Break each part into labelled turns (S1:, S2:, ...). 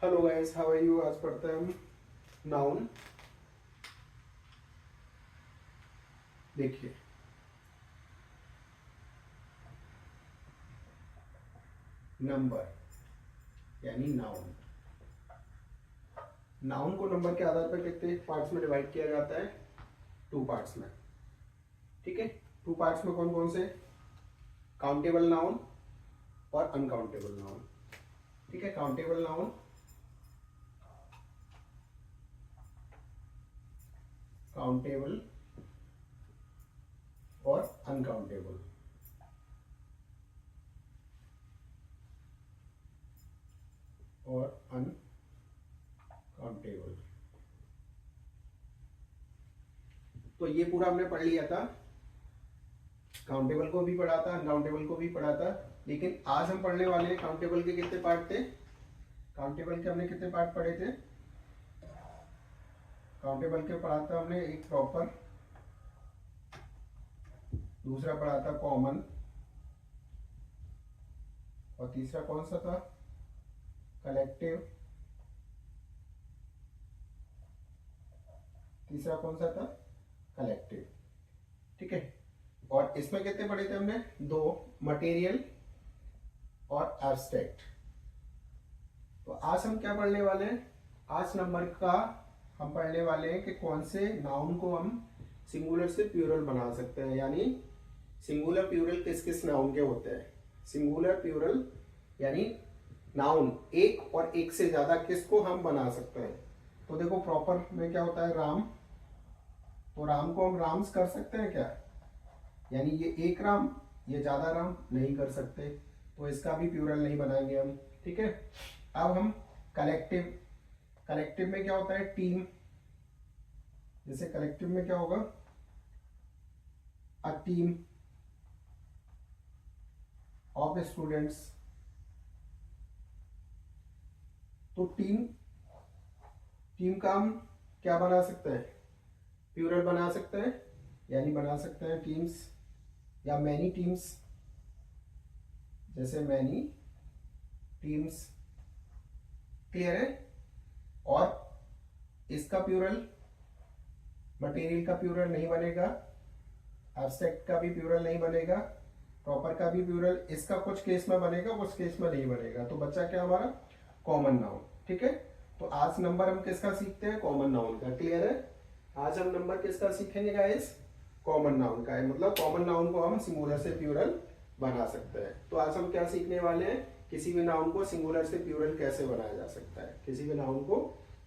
S1: Hello guys, how are you. आज पढ़ते हैं हम नाउन। देखिए, नंबर यानी नाउन। नाउन को नंबर के आधार पर कितने पार्ट्स में डिवाइड किया जाता है? टू पार्ट्स में। ठीक है, टू पार्ट्स में कौन कौन से? काउंटेबल नाउन और अनकाउंटेबल नाउन। ठीक है, काउंटेबल नाउन, काउंटेबल और अनकाउंटेबल। और अनकाउंटेबल। तो ये पूरा हमने पढ़ लिया था। काउंटेबल को भी पढ़ा था, अनकाउंटेबल को भी पढ़ा था। लेकिन आज हम पढ़ने वाले हैं काउंटेबल के कितने पार्ट थे? काउंटेबल के हमने कितने पार्ट पढ़े थे? काउंटेबल के पढ़ा था हमने एक प्रॉपर, दूसरा पढ़ा था कॉमन, और तीसरा कौन सा था? कलेक्टिव। तीसरा कौन सा था? कलेक्टिव। ठीक है, और इसमें कितने पढ़े थे हमने? दो, मटेरियल और एब्स्ट्रैक्ट। तो आज हम क्या पढ़ने वाले हैं? आज नंबर का हम पढ़ने वाले हैं कि कौन से नाउन को हम सिंगुलर से प्लूरल बना सकते हैं, यानी सिंगुलर प्लूरल किस किस नाउन के होते हैं। सिंगुलर प्लूरल यानी नाउन एक और एक से ज्यादा किसको हम बना सकते हैं। तो देखो, प्रॉपर में क्या होता है? राम। तो राम को हम राम्स कर सकते हैं क्या? यानी ये एक राम, ये ज्यादा राम नहीं कर सकते, तो इसका भी प्लूरल नहीं बनाएंगे हम। ठीक है, अब हम कलेक्टिव। कलेक्टिव में क्या होता है? टीम। जैसे कलेक्टिव में क्या होगा? A team of students. तो टीम, टीम का हम क्या बना सकते हैं? प्लूरल बना सकते हैं, यानी बना सकते हैं टीम्स या मैनी टीम्स। जैसे मैनी टीम्स। क्लियर है? और इसका प्लूरल, मटेरियल का प्लूरल नहीं बनेगा, एब्स्ट्रैक्ट का भी प्लूरल नहीं बनेगा, प्रॉपर का भी प्लूरल इसका कुछ केस में बनेगा, कुछ केस में नहीं बनेगा। तो बच्चा क्या हमारा? Common noun. ठीक है, तो आज नंबर हम किसका सीखते हैं? कॉमन नाउन का। क्लियर है? आज हम नंबर किसका सीखेंगे गाइस? कॉमन नाउन का है, मतलब कॉमन नाउन को हम सिंगुलर से प्लूरल बना सकते हैं। तो आज हम क्या सीखने वाले हैं? किसी भी नाउन को सिंगुलर से प्लूरल कैसे बनाया जा सकता है। किसी भी नाउन को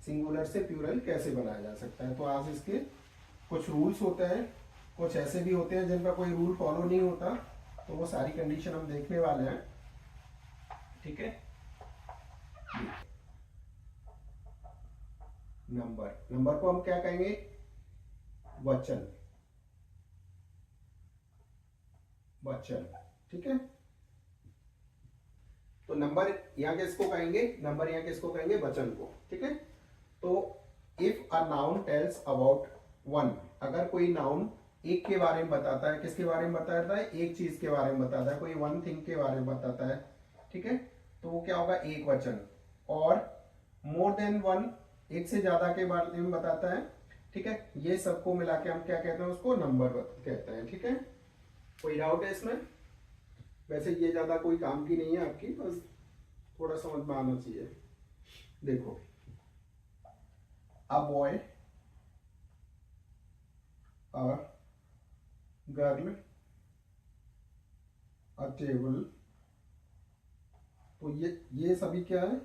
S1: सिंगुलर से प्लूरल कैसे बनाया जा सकता है। तो आज इसके कुछ रूल्स होते हैं, कुछ ऐसे भी होते हैं जिनका कोई रूल फॉलो नहीं होता, तो वो सारी कंडीशन हम देखने वाले हैं। ठीक है, नंबर, नंबर को हम क्या कहेंगे? वचन। वचन। ठीक है, तो नंबर यहां किसको कहेंगे? नंबर यहां किसको कहेंगे? वचन को। ठीक है, तो if a noun tells about one, अगर कोई नाउन एक के बारे में बताता है, किसके बारे में बताता है? एक चीज के बारे में बताता है, कोई वन थिंग के बारे में बताता है। ठीक है, तो वो क्या होगा? एक वचन। और मोर देन वन, एक से ज्यादा के बारे में बताता है। ठीक है, ये सबको मिला के हम क्या कहते हैं? उसको नंबर कहते हैं। ठीक है, कोई डाउट है इसमें? वैसे ये ज्यादा कोई काम की नहीं है आपकी, बस थोड़ा समझ में आना चाहिए। देखो, a boy, a girl, a table. तो ये सभी क्या है?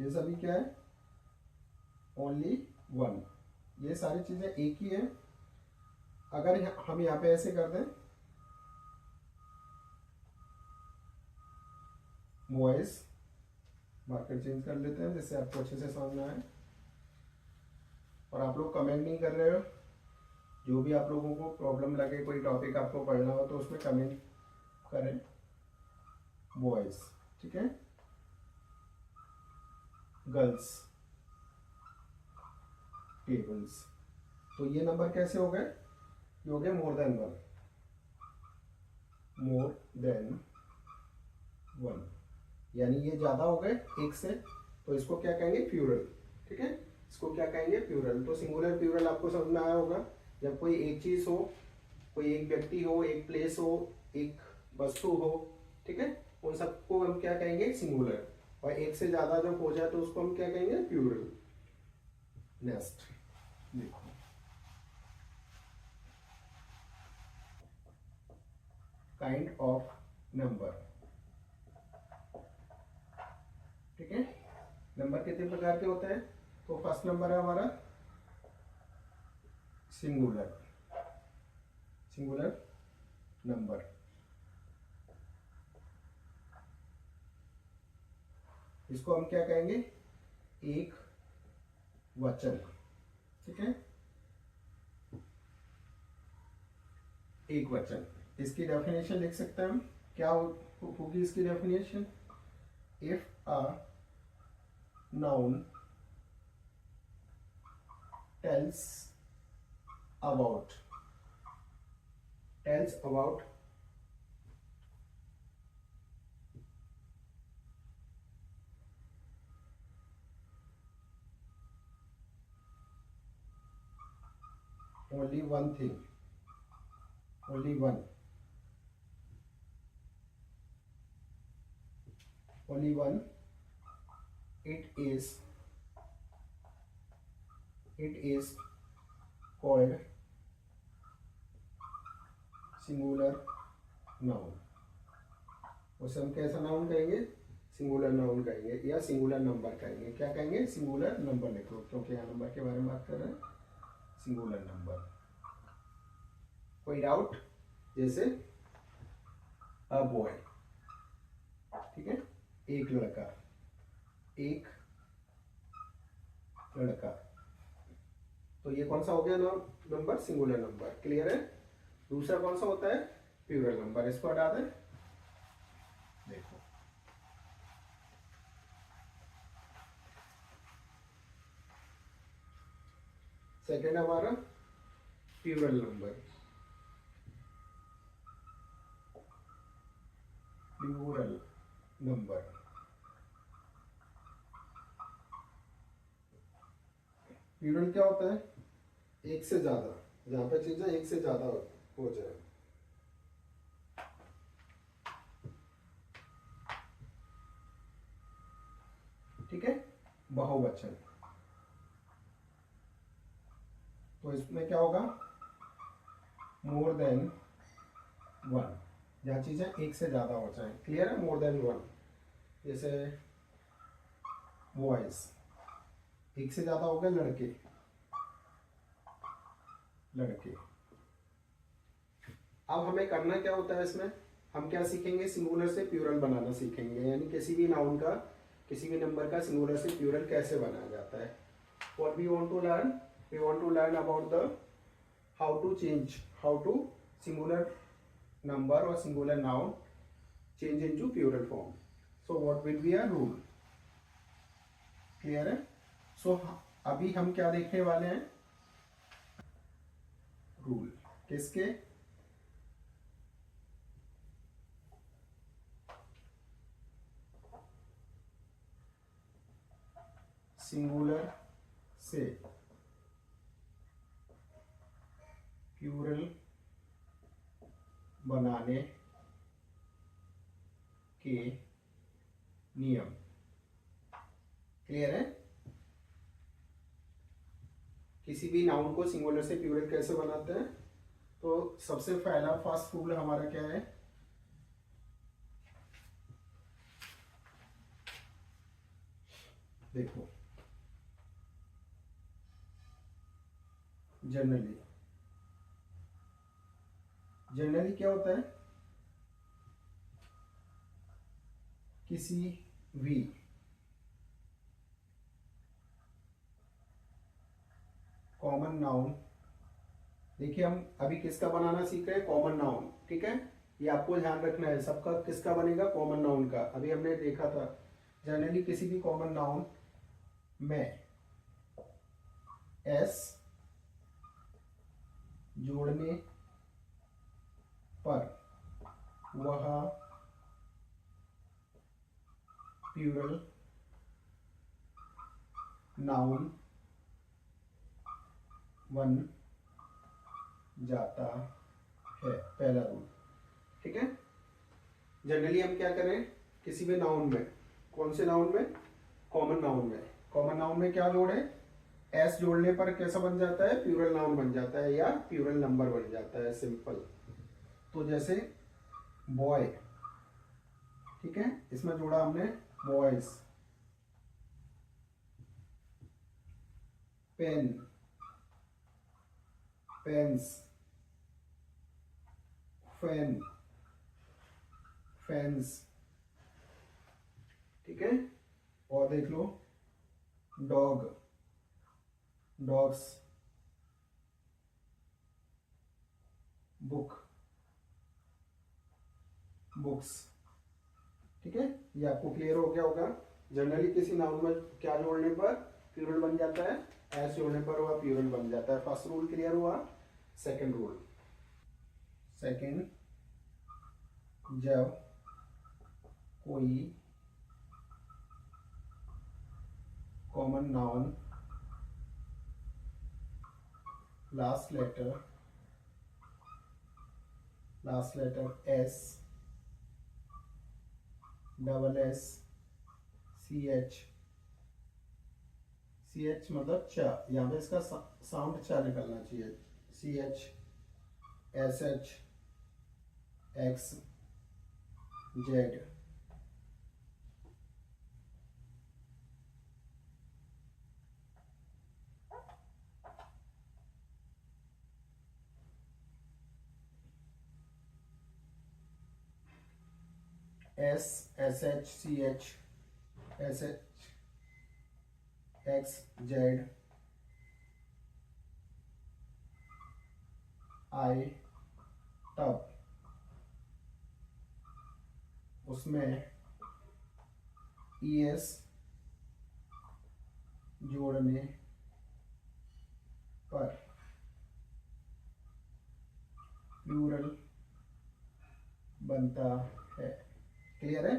S1: ये सभी क्या है? Only one. ये सारी चीजें एक ही है। अगर हम यहाँ पे ऐसे कर दें, वॉइस, मार्कर चेंज कर लेते हैं जिससे आपको अच्छे से समझ में आए। और आप लोग कमेंट नहीं कर रहे हो, जो भी आप लोगों को प्रॉब्लम लगे, कोई टॉपिक आपको पढ़ना हो तो उसमें कमेंट करें। बॉयज, ठीक है, गर्ल्स, टेबल्स। तो ये नंबर कैसे हो गए? ये हो गए more than one. More than 1, यानी ये ज्यादा हो गए एक से, तो इसको क्या कहेंगे, प्लूरल। ठीक है, इसको क्या कहेंगे, प्लूरल। तो सिंगुलर प्लूरल आपको समझ में आया होगा। जब कोई एक चीज हो, कोई एक व्यक्ति हो, एक प्लेस हो, एक वस्तु हो, ठीक है, उन सबको हम क्या कहेंगे, सिंगुलर। और एक से ज्यादा जब हो जाए तो उसको हम क्या कहेंगे, प्लूरल। नेक्स्ट देखो, काइंड ऑफ नंबर। ठीक है, नंबर कितने प्रकार के होते हैं? तो फर्स्ट नंबर है हमारा सिंगुलर, सिंगुलर नंबर। इसको हम क्या कहेंगे, एक वचन। ठीक है, एक वचन। इसकी डेफिनेशन लिख सकते हैं हम, क्या होगी इसकी definition? If a noun tells about only one thing, only one, it is called singular noun. उसे हम कैसा नाउन कहेंगे, सिंगुलर नाउन कहेंगे, या सिंगुलर नंबर कहेंगे। क्या कहेंगे, सिंगुलर नंबर लिखो, क्योंकि यहाँ नंबर के बारे में बात कर रहे हैं, सिंगुलर नंबर। कोई डाउट? जैसे अ बॉय, ठीक है, एक लड़का, एक लड़का, तो ये कौन सा हो गया नंबर, सिंगुलर नंबर। क्लियर है? दूसरा कौन सा होता है, प्लूरल नंबर। इसको हटा दें, देखो सेकेंड हमारा plural number, plural number. Plural क्या होता है, एक से ज्यादा, जहां पे चीजें एक से ज्यादा हो जाए। ठीक है, बहुवचन। तो इसमें क्या होगा, मोर देन वन, जहां चीजें एक से ज्यादा हो जाए। क्लियर है, मोर देन वन। जैसे बॉयज, एक से ज्यादा हो गए लड़के, लड़के। अब हमें करना क्या होता है इसमें, हम क्या सीखेंगे, सिंगुलर से प्लूरल बनाना सीखेंगे, यानी किसी भी नाउन का, किसी भी नंबर का सिंगुलर से प्लूरल कैसे बनाया जाता है। What we want to learn? We want to learn about the how to change, how to singular number or singular noun change into plural form. So what will be a rule? Clear है? So अभी हम क्या देखने वाले हैं, rule. किसके, singular से plural बनाने के नियम। क्लियर है? किसी भी नाउन को सिंगुलर से प्लूरल कैसे बनाते हैं, तो सबसे पहला फर्स्ट रूल हमारा क्या है, देखो जनरली, जनरली क्या होता है, किसी भी कॉमन नाउन, देखिए हम अभी किसका बनाना सीख रहे हैं, कॉमन नाउन। ठीक है, ये आपको ध्यान रखना है, सबका किसका बनेगा, कॉमन नाउन का। अभी हमने देखा था, जनरली किसी भी कॉमन नाउन में एस जोड़ने पर वह प्लूरल नाउन बन जाता है, पहला रूल। ठीक है, जनरली हम क्या करें, किसी भी नाउन में, कौन से नाउन में, कॉमन नाउन में, कॉमन नाउन में क्या जोड़े, एस जोड़ने पर कैसा बन जाता है, प्लूरल नाउन बन जाता है या प्लूरल नंबर बन जाता है, सिंपल। तो जैसे बॉय, ठीक है, इसमें जोड़ा हमने boys, pen, pens, fan, fans. ठीक है, और देख लो डॉग, डॉग्स, बुक, बुक्स। ठीक है, ये आपको क्लियर हो गया होगा। जनरली किसी नाउन में क्या जोड़ने पर प्लूरल बन जाता है, एस जोड़ने पर वह प्लूरल बन जाता है। फर्स्ट रूल क्लियर हुआ। सेकंड रूल, सेकंड, जब कोई common noun last letter S, double S, C H, C H मतलब चा, यहाँ पे इसका साउंड चा निकलना चाहिए, C H, S H, X, Z, S, S H, C H, S H, X, Z, I, तब उसमें ई एस जोड़ने पर प्लूरल बनता है। क्लियर है।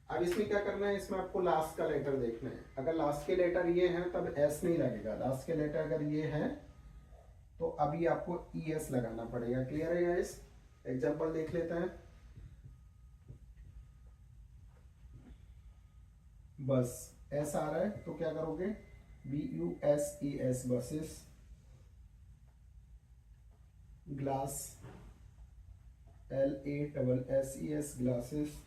S1: अब इसमें क्या करना है, इसमें आपको लास्ट का लेटर देखना है। अगर लास्ट के लेटर ये हैं तब एस नहीं लगेगा, लास्ट के लेटर अगर ये हैं तो अभी आपको ई एस लगाना पड़ेगा। क्लियर है गाइस, एग्जांपल देख लेते हैं। बस एस आ रहा है तो क्या करोगे, B U S E S, buses, glass, L A double S E S, glasses,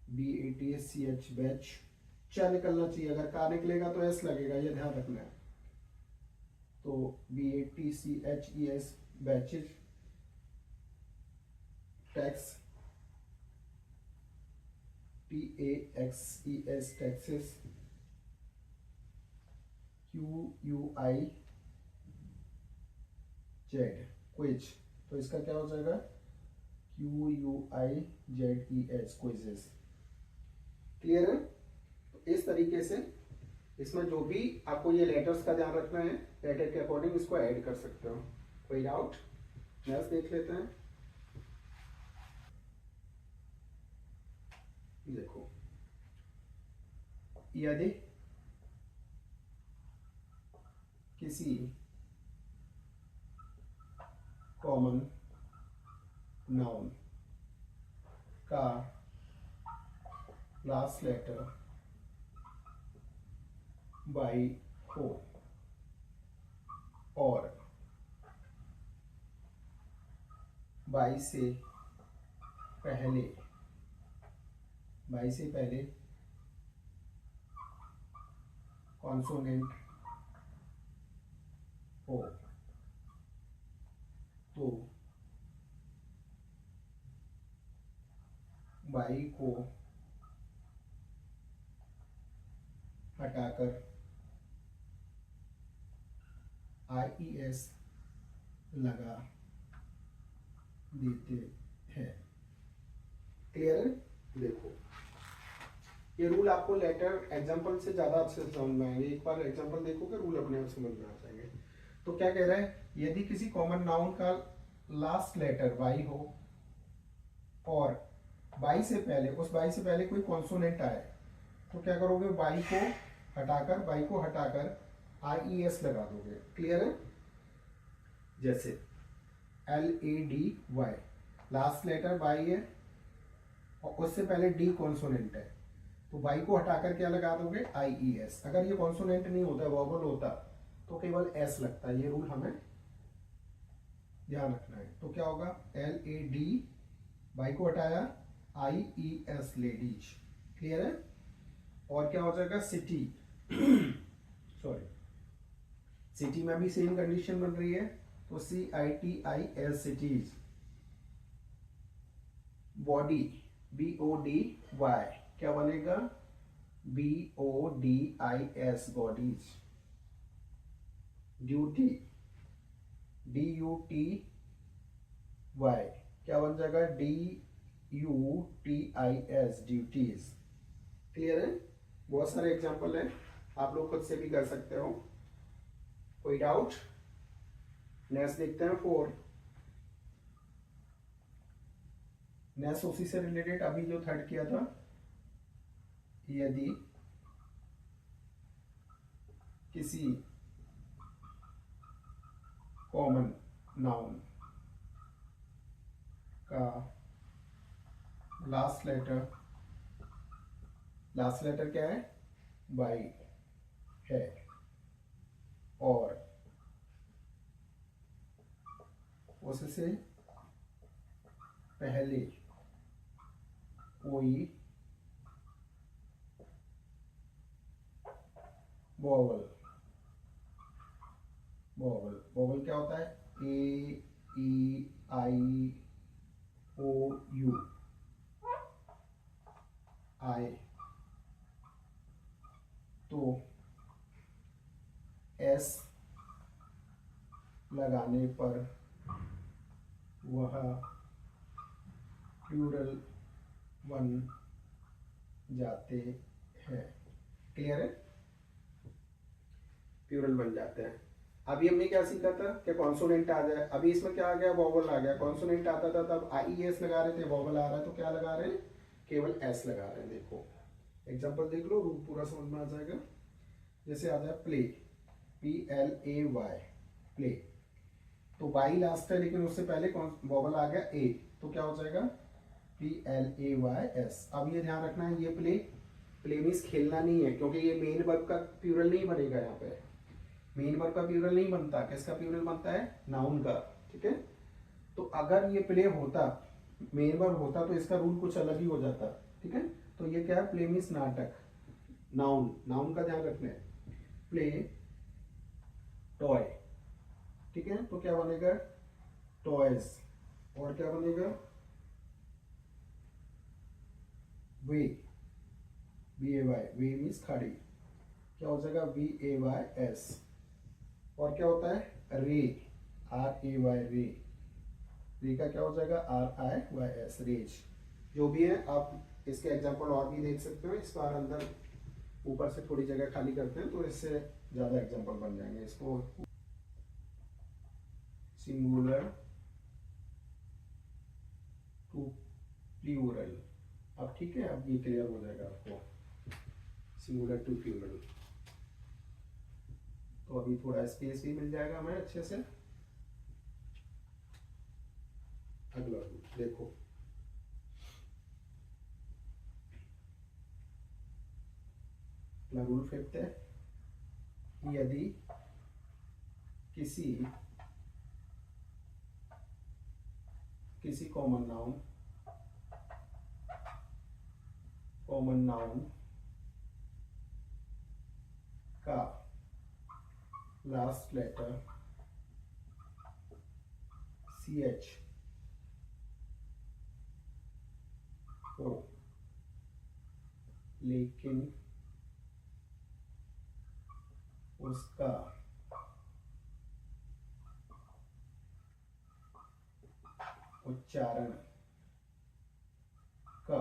S1: B A T S C H, batch, क्या निकलना चाहिए, अगर का निकलेगा तो एस लगेगा, ये ध्यान रखना है। तो B A T C H E S, batches, tax, T A X E S, taxes, Q U I Z, quiz, तो इसका क्या हो जाएगा, Q U I Z E S, quizzes. Clear है। तो इस तरीके से इसमें जो भी आपको ये लेटर्स का ध्यान रखना है, लेटर के अकॉर्डिंग इसको ऐड कर सकते हो। कोई डाउट, नेक्स्ट देख लेते हैं। देखो, यदि किसी कॉमन नाउन का लास्ट लेटर बाई हो और बाई से पहले कॉन्सोनेंट हो तो बाई को हटाकर आई ई एस लगा देते हैं। क्लियर है। देखो, ये रूल आपको लेटर एग्जांपल से ज्यादा अच्छे से समझ में आएंगे। एक बार एग्जांपल देखोगे, रूल अपने आप समझ में आ जाएंगे। तो क्या कह रहा है, यदि किसी कॉमन नाउन का लास्ट लेटर वाई हो और बाई से पहले, उस बाई से पहले कोई कॉन्सोनेंट आए तो क्या करोगे, बाई को हटाकर आई एस लगा दोगे। क्लियर है? जैसे LADY, लास्ट लेटर बाई है और उससे पहले डी कॉन्सोनेंट है, तो बाई को हटाकर क्या लगा दोगे, IES। अगर ये कॉन्सोनेंट नहीं होता, वॉवल होता, तो केवल एस लगता है। ये रूल हमें ध्यान रखना है। तो क्या होगा, LAD, बाई को हटाया, IES, लेडीज। क्लियर है? और क्या हो जाएगा, सिटी सॉरी, सिटी में भी सेम कंडीशन बन रही है, तो CITIS, सिटीज। बॉडी, BODY, क्या बनेगा, BODIS, बॉडीज। ड्यूटी, DUTY, क्या बन जाएगा, DUTIS, ड्यूटीज। क्लियर है? बहुत सारे एग्जांपल हैं, आप लोग खुद से भी कर सकते हो। कोई डाउट? नेक्स्ट देखते हैं 4। नेक्स्ट उसी से रिलेटेड अभी जो थर्ड किया था, यदि किसी कॉमन नाउन का लास्ट लेटर क्या है, बाई है, और उससे पहले कोई वॉवल क्या होता है, AEIOU आए तो S लगाने पर वह प्लूरल बन जाते हैं। क्लियर है? प्लूरल बन जाते हैं। अभी हमने क्या सीखा था कि कॉन्सोनेंट आ जाए, अभी इसमें क्या आ गया, वॉवल आ गया। कॉन्सोनेंट आता था तब IES लगा रहे थे, वॉवल आ रहा है तो क्या लगा रहे हैं, केवल S लगा रहे हैं। देखो एग्जांपल देख लो, रूल पूरा समझ में आ जाएगा। जैसे आ जाए प्ले, PLAY, प्ले, तो बाई लास्ट है लेकिन उससे पहले कौन वॉवल आ गया, A, तो क्या हो जाएगा, PLAYS। अब ये ध्यान रखना है, ये प्ले मीन्स खेलना नहीं है, क्योंकि ये मेन वर्ब का प्लूरल नहीं बनेगा। यहाँ पे मेन वर्ब का प्लूरल नहीं बनता, किसका प्लूरल बनता है, नाउन का। ठीक है? तो अगर ये प्ले होता, मेन वर्ब होता, तो इसका रूल कुछ अलग ही हो जाता। ठीक है? तो ये क्या है, प्ले मीन्स नाटक, नाउन का ध्यान रखना है। Play, toy. ठीक है? तो क्या बनेगा, टॉयज। और क्या बनेगा, वे, BAY, वे मीन्स खाड़ी, क्या हो जाएगा, VAYS। और क्या होता है, रे, RAY, रे का क्या हो जाएगा, RIYS, रेज। जो भी है, आप इसके एग्जांपल और भी देख सकते हो। इस बार अंदर ऊपर से थोड़ी जगह खाली करते हैं तो इससे ज्यादा एग्जांपल बन जाएंगे। इसको सिंगुलर टू प्लूरल, अब ठीक है, अब ये क्लियर हो जाएगा आपको, सिंगुलर टू प्लूरल। तो अभी थोड़ा स्पेस भी मिल जाएगा हमें अच्छे से। अगला रूल देखो, अगला रूल 5 है, यदि किसी कॉमन नाउन का लास्ट लेटर CH हो लेकिन उसका उच्चारण क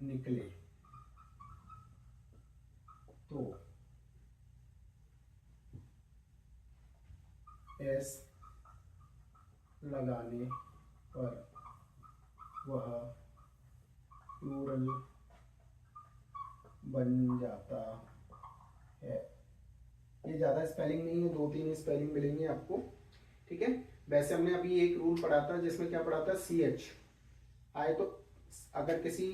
S1: निकले तो S लगाने पर वह प्लूरल बन जाता है। ये ज़्यादा स्पेलिंग नहीं है, 2-3 स्पेलिंग मिलेंगे आपको, ठीक है। वैसे हमने अभी एक रूल पढ़ा था जिसमें क्या पढ़ा था, सी एच आए तो अगर किसी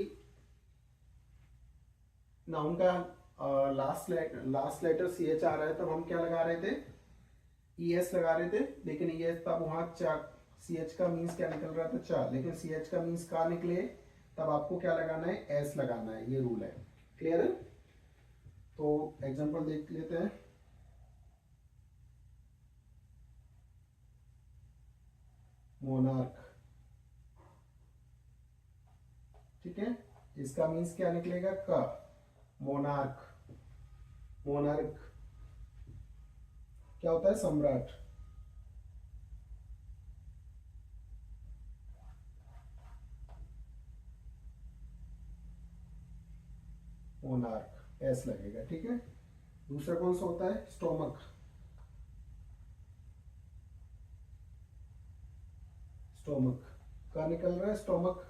S1: नाउन का लास्ट लेटर सी एच आ रहा है तब हम क्या लगा रहे थे, ई एस लगा रहे थे। लेकिन ई एस तब वहां सी एच का मीन्स क्या निकल रहा था, चा, लेकिन सी एच का मीन्स का निकले तब आपको क्या लगाना है, एस लगाना है। ये रूल है, क्लियर है। तो एग्जांपल देख लेते हैं। मोनार्क, ठीक है, इसका मीन्स क्या निकलेगा, का। मोनार्क, मोनार्क क्या होता है, सम्राट। मोनार्क एस लगेगा, ठीक है। दूसरा कौन सा होता है, स्टोमक। स्टोमक का निकल रहा है स्टोमक,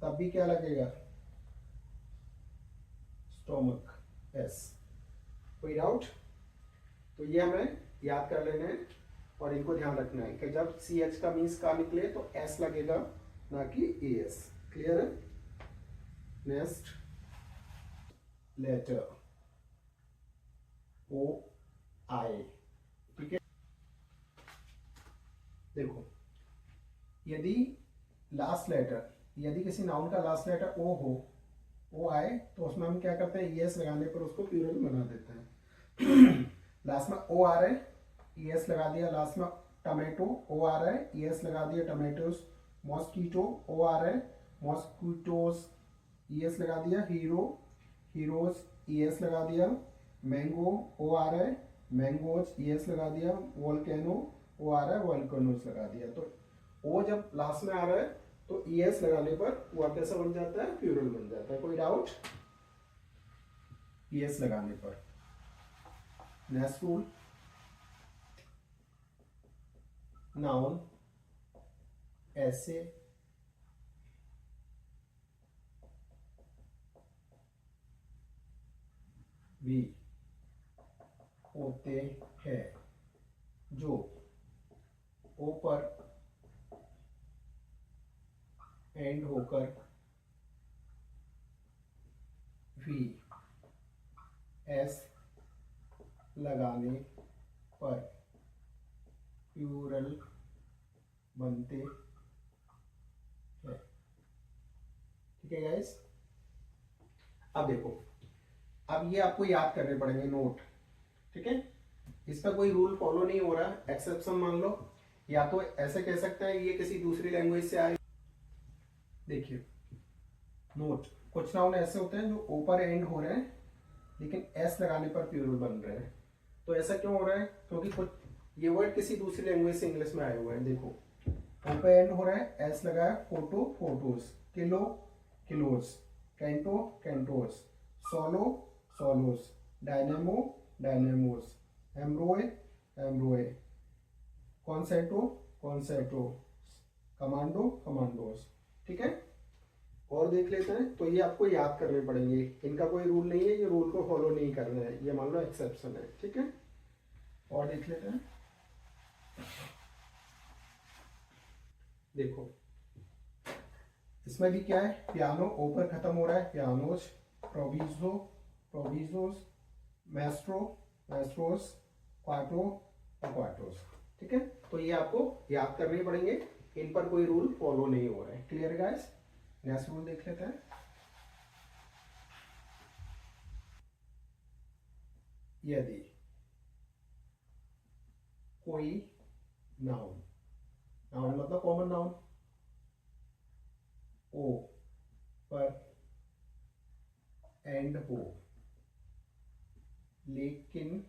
S1: तब भी क्या लगेगा, स्टोमक एस। कोई डाउट। तो ये हमें याद कर लेना है और इनको ध्यान रखना है कि जब सी एच का मीन्स का निकले तो एस लगेगा, ना कि ए एस। क्लियर है। नेक्स्ट लेटर ओ आई, ठीक है। देखो, यदि लास्ट लेटर, यदि किसी नाउन का लास्ट लेटर ओ हो, ओ आए, तो उसमें हम क्या करते हैं, ईएस लगाने पर उसको प्लूरल बना देते हैं। लास्ट में ओ आ रहा है, ईएस लगा दिया। लास्ट में टमेटो, ओ आ रहा है, ईएस लगा दिया, टमेटोस। मॉस्कीटो, ओ आ रहा है, मॉस्कीटोस, ईएस लगा दिया। हीरो, हीरोज, ईएस लगा दिया। मैंगो, ओ आ रहा है, मैंगोज, ईएस लगा दिया। वोल्केनो, ओ आ रहा है, वोल्केनोस लगा दिया। तो ओ जब लास्ट में आ रहा है तो ईएस लगाने पर वह कैसा बन जाता है, प्लूरल बन जाता है। कोई डाउट, ईएस लगाने पर। नेक्स्ट रूल, नाउन ऐसे भी होते हैं जो ओ पर एंड होकर भी एस लगाने पर प्लूरल बनते हैं, ठीक है गाइस। अब देखो, अब ये आपको याद करने पड़ेंगे नोट, ठीक है। इसका कोई रूल फॉलो नहीं हो रहा, एक्सेप्शन मान लो, या तो ऐसे कह सकते हैं ये किसी दूसरी लैंग्वेज से आए। देखिए नोट, कुछ नाउन ऐसे होते हैं जो ओ पर एंड हो रहे हैं लेकिन एस लगाने पर प्लूरल बन रहे हैं। तो ऐसा क्यों हो रहा है, क्योंकि कुछ ये वर्ड किसी दूसरी लैंग्वेज से इंग्लिश में आए हुए हैं। देखो, ओ पे एंड हो रहा है, एस लगाया, photo, photos, kilo, kilos, canto, cantos, solo, solos, dynamo, dynamos, embryo, embryo, concerto, concerto, commando, commandos, ठीक है। और देख लेते हैं। तो ये आपको याद करने पड़ेंगे, इनका कोई रूल नहीं है, ये रूल को फॉलो नहीं करना है, ये मान लो एक्सेप्शन है, ठीक है। और देख लेते हैं। देखो, इसमें भी क्या है, पियानो, ओ पर खत्म हो रहा है, पियानोज, प्रोविजो, प्रोविजोस, मैस्ट्रो, मैस्ट्रोस, क्वाटो, क्वाटोस, ठीक है। तो ये आपको याद करने पड़ेंगे, इन पर कोई रूल फॉलो नहीं हो रहा है। Clear guys. नेक्स्ट रूल देख लेते हैं। यदि कोई नाउन, नाउन मतलब कॉमन नाउन, ओ पर एंड हो लेकिन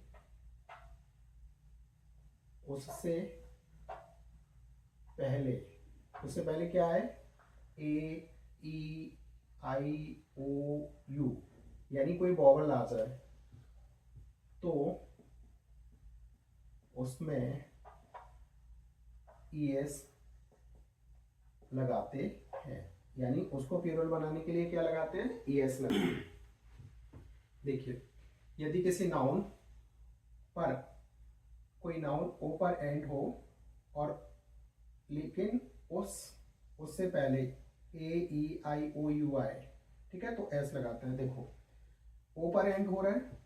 S1: उससे पहले, उससे पहले क्या है, ए, ई, आई, ओ, यू, यानी कोई वॉवल आ जाए तो उसमें ई एस लगाते हैं। यानी उसको प्लूरल बनाने के लिए क्या लगाते हैं, ES लगाते हैं। देखिए, यदि किसी नाउन पर कोई नाउन ओ पर एंड हो और लेकिन उससे पहले AEIOUI, ठीक है, तो एस लगाते हैं। देखो, ओ पर एंड हो रहा है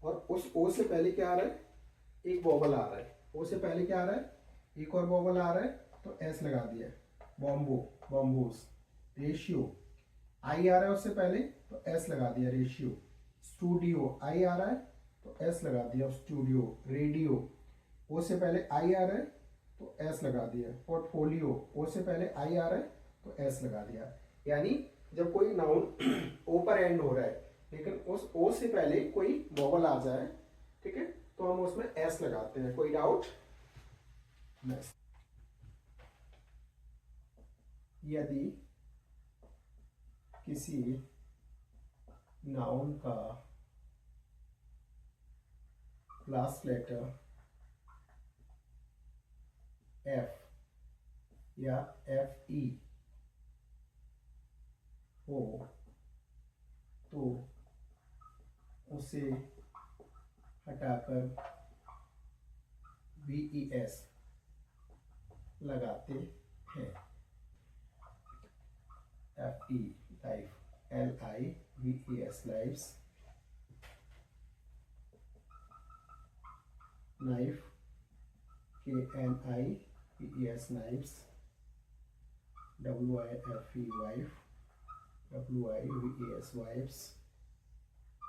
S1: और उस ओ से पहले क्या आ रहा है, एक वोवल आ रहा है। ओ से पहले क्या आ रहा है, एक और वोवल आ रहा है, तो एस लगा दिया। बॉम्बो, बॉम्बोस। रेशियो, आई आ रहा है उससे पहले, तो एस लगा दिया, रेशियो। स्टूडियो, आई आ रहा है तो एस लगा दिया, स्टूडियो। रेडियो, ओ से पहले आई आ रहा है तो एस लगा दिया। पोर्टफोलियो, ओ से पहले आई आ रहा है तो एस लगा दिया। यानी जब कोई नाउन ओ पर एंड हो रहा है लेकिन उस ओ से पहले कोई वोवल आ जाए, ठीक है, तो हम उसमें एस लगाते हैं। कोई डाउट? नेक्स्ट, यदि किसी नाउन का लास्ट लेटर एफ या FE हो तो उसे हटाकर VES लगाते हैं। FE, life, LIVES, lives. Knife, KNIVES, knifes. WIFE, wife. WIVES, wifes.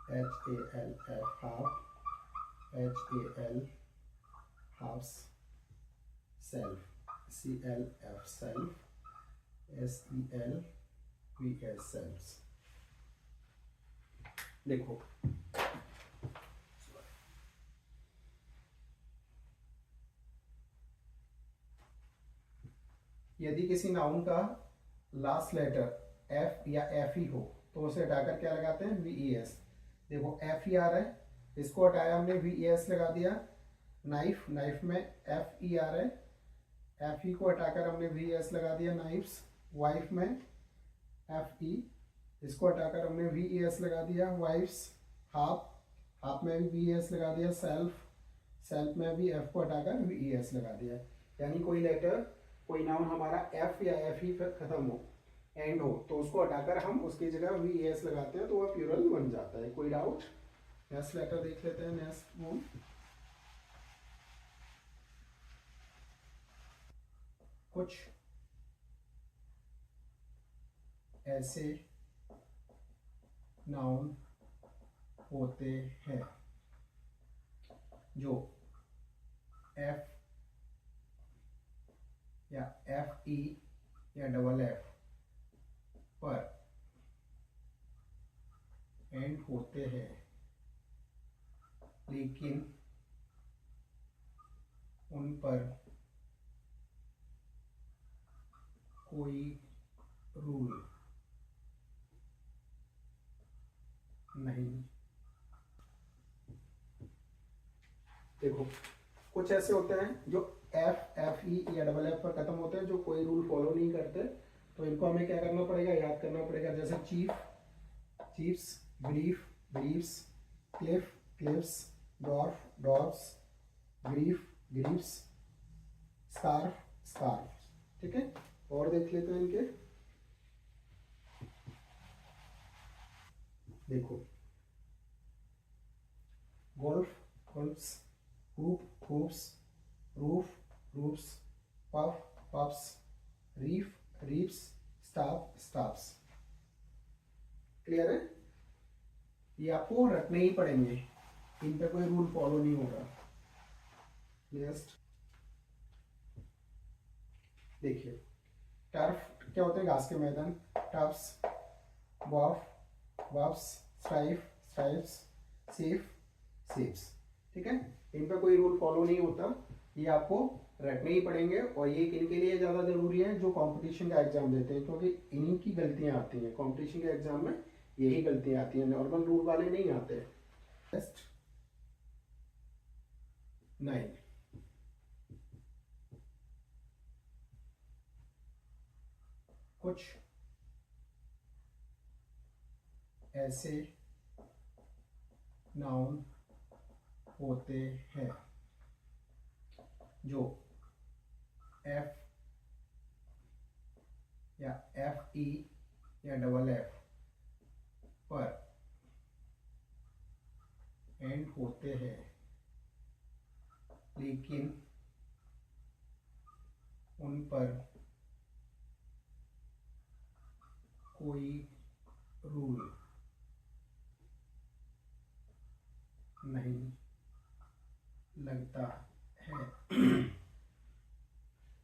S1: HALF, half. HAL, halfs. Self, CLF, self. SELVS, selfs. देखो, यदि किसी नाउन का लास्ट लेटर F या FE हो तो उसे हटाकर क्या लगाते हैं, VES। देखो, FE आ रहा है, इसको हटाया हमने, VES लगा दिया। नाइफ, नाइफ में FE आ रहा है, FE को हटाकर हमने VES लगा दिया, नाइफ्स। वाइफ में FE, इसको हटाकर हमने VES लगा दिया, वाइफ्स। हाफ, हाफ में भी VES लगा दिया। सेल्फ, सेल्फ में भी F को हटाकर VES लगा दिया। यानी कोई लेटर, कोई नाउन हमारा F या FE पर खत्म हो, एंड हो, तो उसको हटाकर हम उसकी जगह VES लगाते हैं तो वह प्लूरल बन जाता है। कोई डाउट? नेक्स्ट लेटर देख लेते हैं। नेक्स्ट वन, कुछ ऐसे नाउन होते हैं जो F या FE या FF पर एंड होते हैं लेकिन उन पर कोई रूल नहीं। देखो, कुछ ऐसे होते हैं जो FE या FF पर खत्म होते हैं जो कोई रूल फॉलो नहीं करते, तो इनको हमें क्या करना पड़ेगा, याद करना पड़ेगा। जैसे chief, chiefs. Brief, briefs. Cliff, cliffs. Dwarf, dwarfs. Grief, griefs. Scarf, scarf. ठीक है, और देख लेते हैं इनके। देखो, golf, golfs. Hoop, hoops. Roof, roofs. Puff, puffs. Reef, reefs. Staff, staffs. Clear है? ये आपको रखने ही पड़ेंगे, इन पे कोई रूल फॉलो नहीं होगा। नेक्स्ट देखिए, टर्फ क्या होते हैं, घास के मैदान। Turfs, wharf, wharfs. Strife, stripes. Safe, safes. ठीक है, इन पे कोई रूल फॉलो नहीं होता, ये आपको रखने ही पड़ेंगे। और ये किन के लिए ज़्यादा ज़रूरी है, जो कंपटीशन का एग्जाम देते हैं, क्योंकि इन्हीं की गलतियां आती हैं कंपटीशन के एग्जाम में, यही गलतियां आती हैं, नॉर्मल रूल वाले नहीं आते। टेस्ट 9, कुछ ऐसे नाउन होते हैं जो एफ या एफ ई या डबल एफ पर एंड होते हैं लेकिन उन पर कोई रूल नहीं लगता है।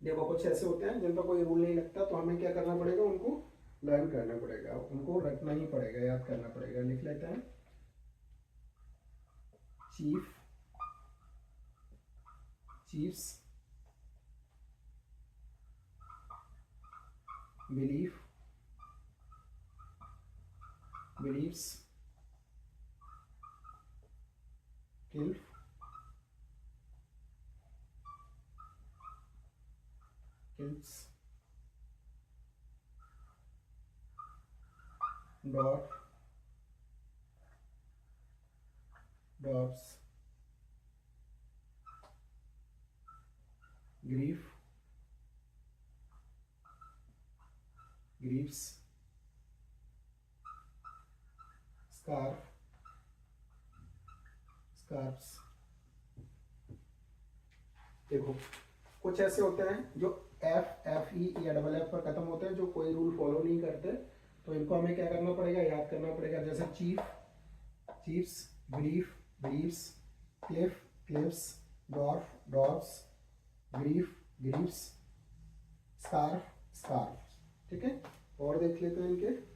S1: देखो कुछ ऐसे होते हैं जिन पर कोई रूल नहीं लगता, तो हमें क्या करना पड़ेगा, उनको लर्न करना पड़ेगा, उनको रटना ही पड़ेगा, याद करना पड़ेगा। लिख लेते हैं, chiefs believes cliff kills dogs grieves scarves। देखो कुछ ऐसे होते हैं जो एफ ई या डबल एफ पर खत्म होते हैं, जो कोई रूल फॉलो नहीं करते, तो इनको हमें क्या करना पड़ेगा, याद करना पड़ेगा। जैसे chiefs believes cliffs dogs grieves scarf. ठीक है, और देख लेते हैं इनके।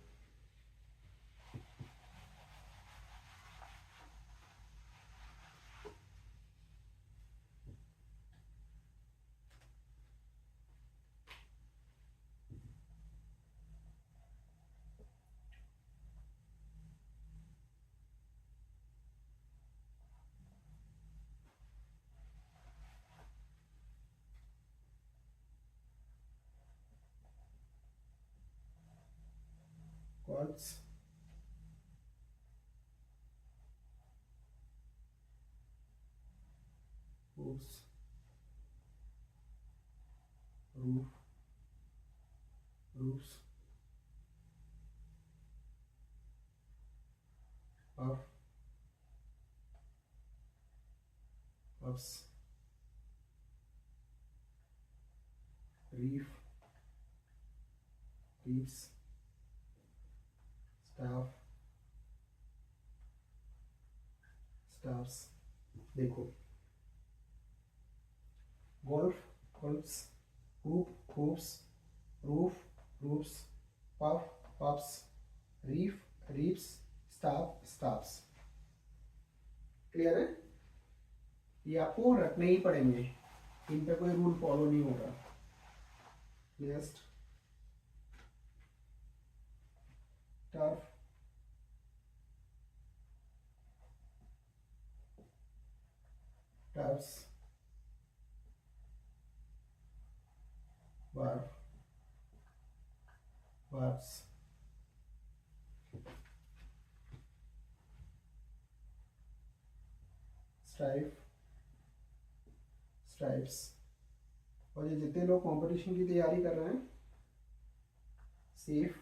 S1: Quads, roofs, puffs, reefs, staffs। देखो गोल्फ्स, hoops, roofs, puffs, reefs, staffs। Clear है? ये आपको रखने ही पड़ेंगे, इन पे कोई रूल फॉलो नहीं होगा। Next, turf, turfs, barbs, stripes. और ये जितने लोग कंपटीशन की तैयारी कर रहे हैं, सेफ,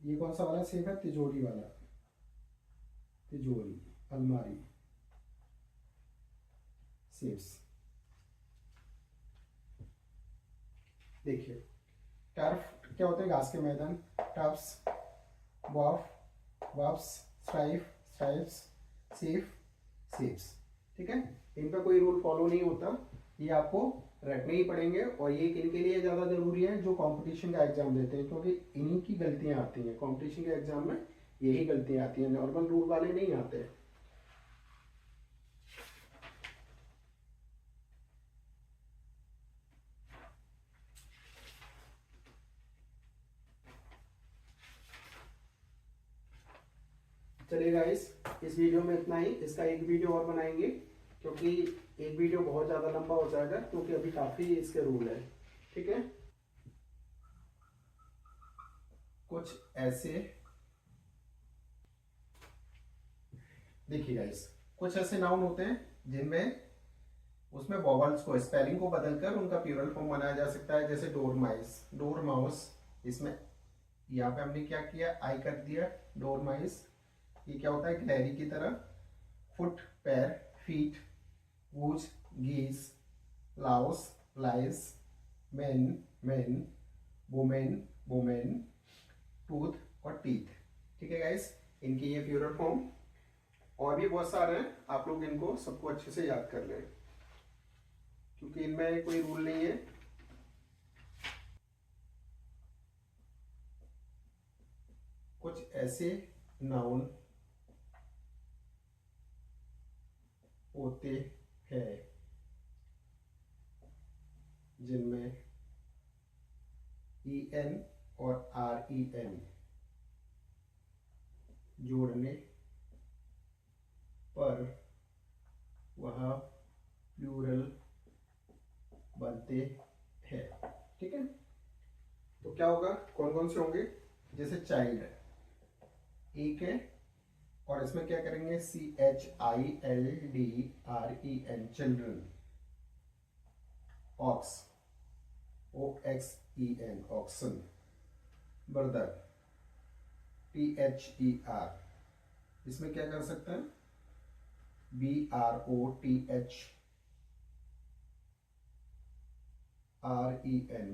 S1: ये कौन सा वाला सेफ है, तिजोरी वाला, तिजोरी अलमारी सेफ्स। देखिए टर्फ क्या होते हैं, घास के मैदान, टर्फ्स, बॉब्स, स्ट्राइप्स, सेफ्स। ठीक है, इन पर कोई रूल फॉलो नहीं होता, ये आपको रटने ही पड़ेंगे। और ये किन के लिए ज़्यादा ज़रूरी है, जो कंपटीशन का एग्जाम देते हैं, क्योंकि इन्हीं की गलतियां आती हैं कंपटीशन के एग्जाम में, यही गलतियां आती हैं, नॉर्मल रूल वाले नहीं आते। चलिए गाइस, इस वीडियो में इतना ही। इसका एक वीडियो और बनाएंगे, क्योंकि एक वीडियो बहुत ज़्यादा लंबा हो जाएगा, क्योंकि अभी काफ़ी इसके रूल है। ठीक है, कुछ ऐसे देखिए गाइस, कुछ ऐसे नाउन होते हैं जिनमें उसमें वॉवल्स को, स्पेलिंग को बदलकर उनका प्लूरल फॉर्म बनाया जा सकता है। जैसे डोरमाइस, डोरमाउस, इसमें यहाँ पे हमने क्या किया, आई कर दिया, डोरमाइस। ये क्या होता है, एक लहरी की तरह। फुट, पैर, feet, goose, geese, louse, lice, man, man, women, women, tooth और टीथ। ठीक है गाइस, इनकी ये प्लूरल फॉर्म और भी बहुत सारे हैं, आप लोग इनको सबको अच्छे से याद कर लें क्योंकि इनमें कोई रूल नहीं है। कुछ ऐसे नाउन होते हैं जिनमें ई एन और आर ई एन जोड़ने पर वह प्लूरल बनते हैं। ठीक है, तो क्या होगा, कौन कौन से होंगे, जैसे चाइल्ड एक है और इसमें क्या करेंगे, CHILDREN, children. Ox, OXEN, oxen. Brother, THER, इसमें क्या कर सकते हैं, BROTHREN,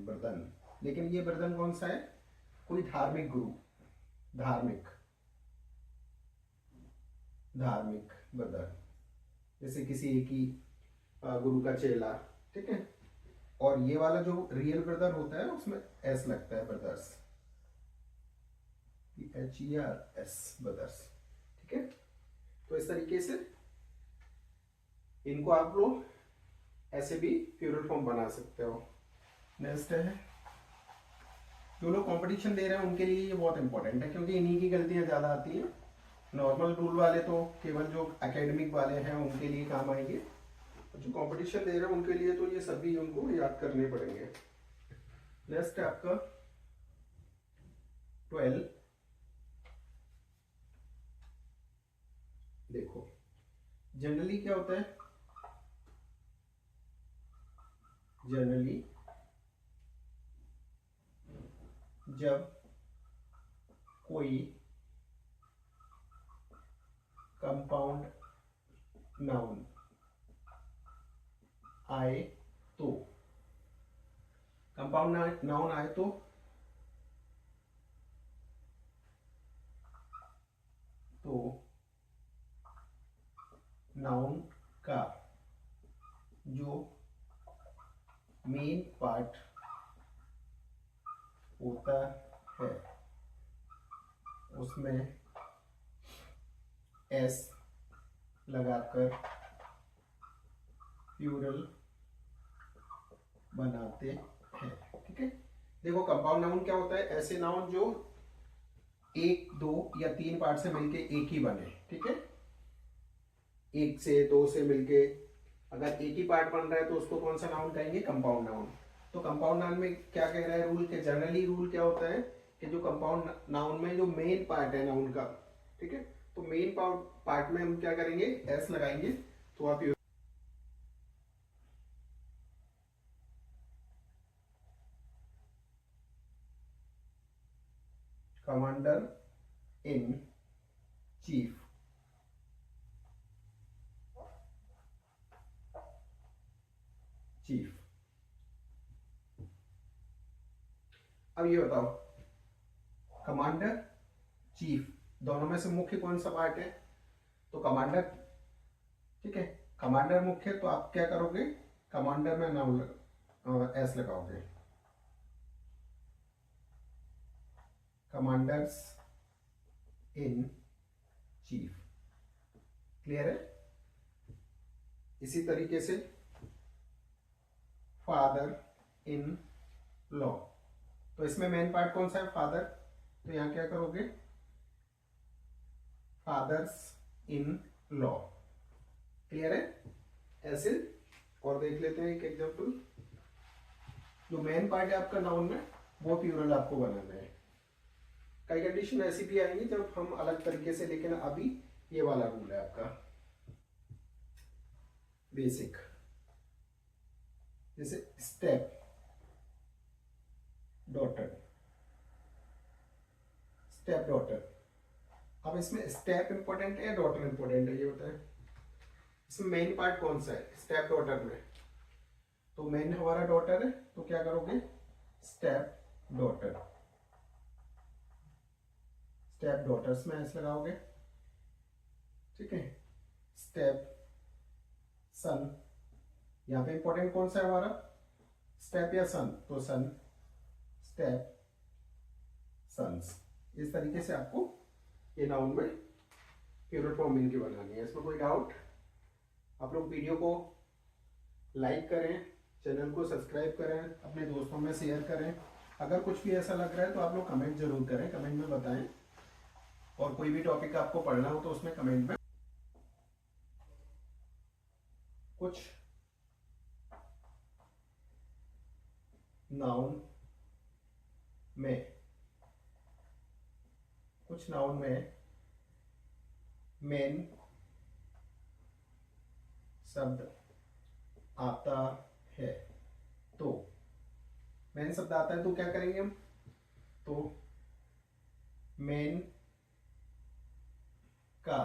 S1: ब्रदन। लेकिन ये ब्रदन कौन सा है, कोई धार्मिक गुरु, धार्मिक, धार्मिक ब्रदर, जैसे किसी एक ही गुरु का चेला। ठीक है, और ये वाला जो रियल ब्रदर होता है उसमें एस लगता है, ब्रदर्स, BHERS, ब्रदर्स। ठीक है, तो इस तरीके से इनको आप लोग ऐसे भी प्लूरल फॉर्म बना सकते हो। नेक्स्ट है, जो लोग कंपटीशन दे रहे हैं उनके लिए ये बहुत इंपॉर्टेंट है क्योंकि इन्हीं की गलतियां ज़्यादा आती हैं। नॉर्मल रूल वाले तो केवल जो एकेडमिक वाले हैं उनके लिए काम आएंगे, जो कंपटीशन दे रहे हैं उनके लिए तो ये सभी उनको याद करने पड़ेंगे। नेक्स्ट है आपका 12। देखो जनरली क्या होता है, जनरली जब कोई कंपाउंड नाउन आए तो, कंपाउंड नाउन आए तो नाउन का जो मेन पार्ट होता है उसमें एस लगाकर प्लूरल बनाते हैं। ठीक है, देखो कंपाउंड नाउन क्या होता है, ऐसे नाउन जो एक, दो या तीन पार्ट से मिलके एक ही बने। ठीक है, एक से दो से मिलके अगर एक ही पार्ट बन रहा है तो उसको कौन सा नाउन कहेंगे, कंपाउंड नाउन। तो कंपाउंड नाउन में क्या कह रहा है रूल के, जनरली रूल क्या होता है कि जो कंपाउंड नाउन में जो मेन पार्ट है नाउन का, ठीक है, तो मेन पार्ट में हम क्या करेंगे, एस लगाएंगे। तो आप कमांडर इन चीफ, चीफ। अब ये बताओ, कमांडर, चीफ, दोनों में से मुख्य कौन सा पार्ट है, तो कमांडर। ठीक है, कमांडर मुख्य, तो आप क्या करोगे, कमांडर में नाउन एस लगाओगे, कमांडर्स इन चीफ। क्लियर है। इसी तरीके से फादर इन लॉ, तो इसमें मेन पार्ट कौन सा है, फादर, तो यहां क्या करोगे, फादर्स इन लॉ। क्लियर है। ऐसे और देख लेते हैं एक एग्जांपल, जो मेन पार्ट है आपका नाउन में वो प्लूरल आपको बनाना है। कई कंडीशन ऐसी भी आएंगी जब हम अलग तरीके से, लेकिन अभी ये वाला रूल है आपका बेसिक। जैसे स्टेप डॉटर, स्टेप डॉटर। अब इसमें स्टेप इंपॉर्टेंट है या डॉटर इंपॉर्टेंट है ये बताएं। इसमें मेन पार्ट कौन सा है स्टेप डॉटर में? तो मेन हमारा डॉटर है, तो क्या करोगे स्टेप डॉटर, स्टेप डॉटर्स में ऐसे लगाओगे, ठीक है। स्टेप सन, यहाँ पे इंपॉर्टेंट कौन सा है हमारा स्टेप या सन, तो सन, स्टेप सन्स। इस तरीके से आपको ये नाउन में प्लूरल फॉर्म इनकी बनानी है। इसमें कोई डाउट? आप लोग वीडियो को लाइक करें, चैनल को सब्सक्राइब करें, अपने दोस्तों में शेयर करें। अगर कुछ भी ऐसा लग रहा है तो आप लोग कमेंट जरूर करें, कमेंट में बताएं। और कोई भी टॉपिक आपको पढ़ना हो तो उसमें कमेंट में कुछ नाउन में, कुछ नाउन में मेन शब्द आता है, तो मेन शब्द आता है तो क्या करेंगे हम, तो मेन का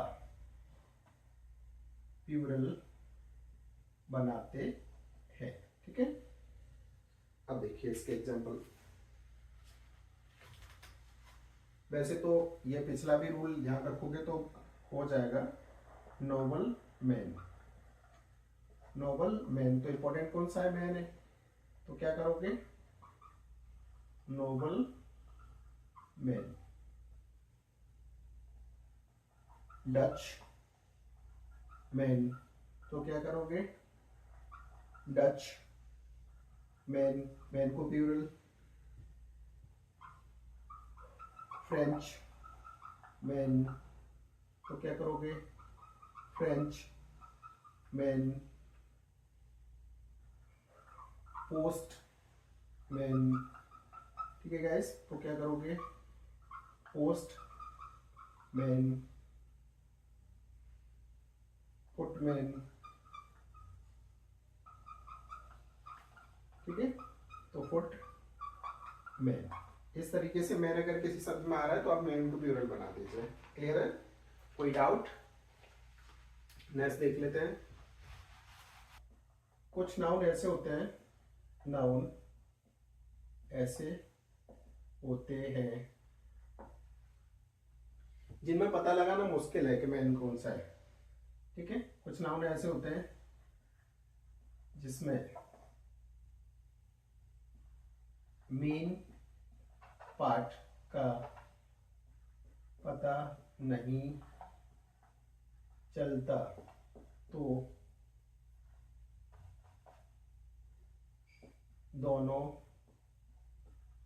S1: प्लूरल बनाते हैं, ठीक है। अब देखिए इसके एग्जांपल। वैसे तो ये पिछला भी रूल ध्यान रखोगे तो हो जाएगा। नोबल मैन, नोबल मैन, तो इंपॉर्टेंट कौन सा है मैन है, तो क्या करोगे नोबल मैन। डच मैन, तो क्या करोगे डच मैन, मैन को प्लूरल। फ्रेंच मैन, तो क्या करोगे फ्रेंच मैन। पोस्ट मैन, ठीक है गाइस, तो क्या करोगे पोस्ट मैन। फुटमैन, ठीक है, तो फुट मैन। इस तरीके से मैन अगर किसी शब्द में आ रहा है तो आप मैन को प्लूरल बना दीजिए। क्लियर है? कोई डाउट? नेक्स्ट देख लेते हैं। कुछ नाउन ऐसे होते हैं, नाउन ऐसे होते हैं जिनमें पता लगाना मुश्किल है कि मैन कौन सा है, ठीक है। कुछ नाउन ऐसे होते हैं जिसमें मेन पार्ट का पता नहीं चलता, तो दोनों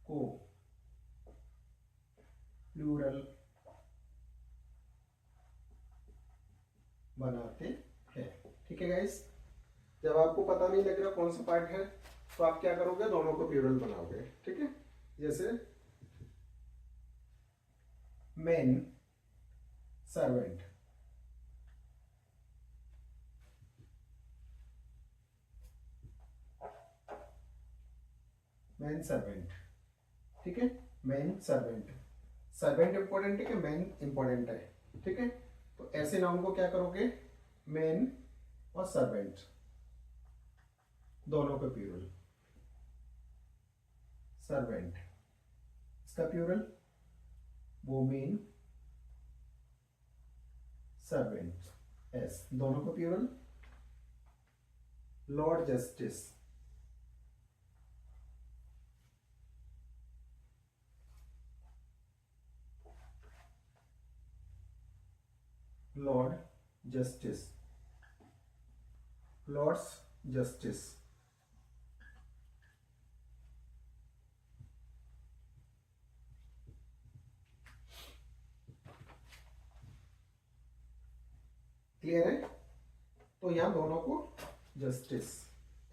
S1: को प्लूरल बनाते हैं, ठीक है गाइस। जब आपको पता नहीं लग रहा कौन सा पार्ट है तो आप क्या करोगे दोनों को प्लूरल बनाओगे, ठीक है। जैसे मेन सर्वेंट, मैन सर्वेंट, ठीक है। मैन सर्वेंट, सर्वेंट इंपॉर्टेंट है कि मैन इंपॉर्टेंट है, ठीक है। तो ऐसे नाउन को क्या करोगे मैन और सर्वेंट दोनों का प्लूरल। सर्वेंट, इसका प्लूरल वुमेन सर्वेंट, एस, दोनों का plural. Lord justice, lord justice, lords justice. Clear है? तो यहां दोनों को जस्टिस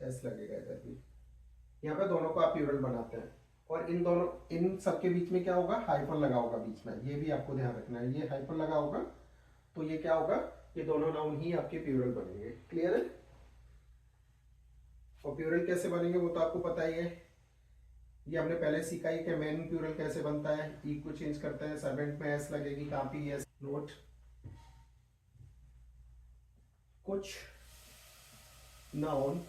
S1: एस लगेगा इधर भी, यहाँ पे दोनों को आप प्लूरल बनाते हैं। और इन दोनों, इन सबके बीच में क्या होगा हाइफन लगा होगा बीच में, ये भी आपको ध्यान रखना है, ये हाइफन लगा होगा तो ये क्या होगा, ये दोनों नाउन ही आपके प्लूरल बनेंगे। क्लियर है? और प्लूरल कैसे बनेंगे वो तो आपको पता ही है, ये हमने पहले सीखा ही कि मैन प्लूरल कैसे बनता है। ई को चेंज करते हैं, सर्वेंट में एस लगेगी, कॉपी एस। नोट, कुछ नाउन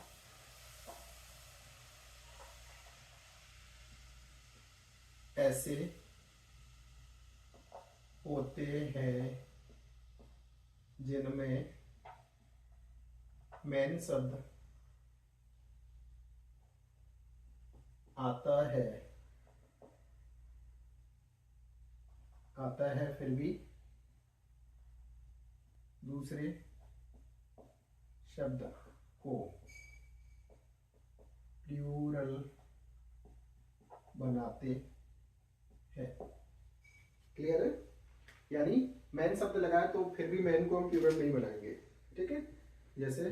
S1: ऐसे होते हैं जिनमें मैन शब्द आता है फिर भी दूसरे शब्द को प्लूरल बनाते हैं। क्लियर है? यानी मैन शब्द लगाया तो फिर भी मैन को हम प्लूरल नहीं बनाएंगे। ठीक है? जैसे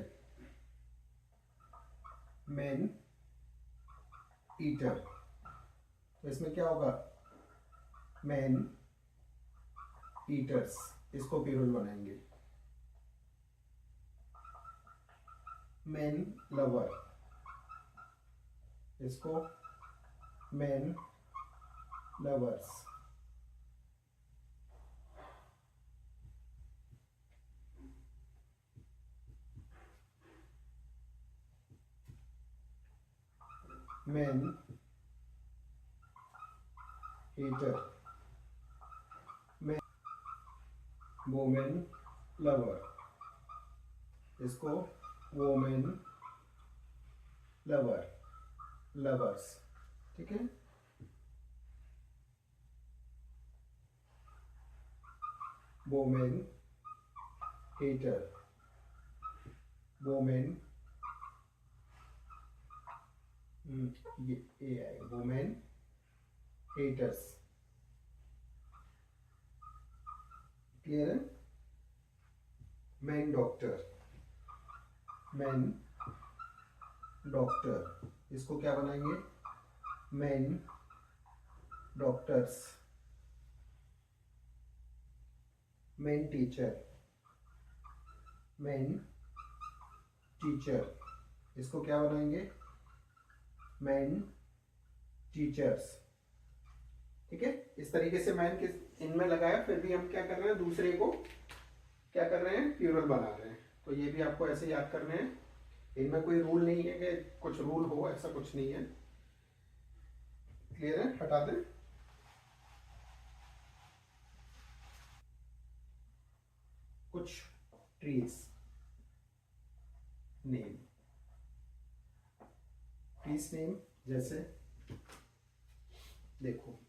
S1: मैन ईटर, तो इसमें क्या होगा, मैन ईटर्स, इसको प्लूरल बनाएंगे। मैन लवर, इसको man lovers. Man heater, man women lover, इसको वोमेन लवर, लवर्स। ठीक है? वोमेन हीटर, वोमेन, ये ए आएगा, वोमेन हेटर्स। क्लियर है? मैन डॉक्टर, मैन डॉक्टर, इसको क्या बनाएंगे, man doctors. Man teacher, man teacher, इसको क्या बनाएंगे, मैन टीचर्स। ठीक है? इस तरीके से मैन के इनमें लगाया, फिर भी हम क्या कर रहे हैं, दूसरे को क्या कर रहे हैं, प्लूरल बना रहे हैं। तो ये भी आपको ऐसे याद करने हैं। इनमें कोई रूल नहीं है कि कुछ रूल हो, ऐसा कुछ नहीं है। क्लियर है? हटा दें। कुछ ट्रीज नेम, ट्रीज नेम जैसे देखो,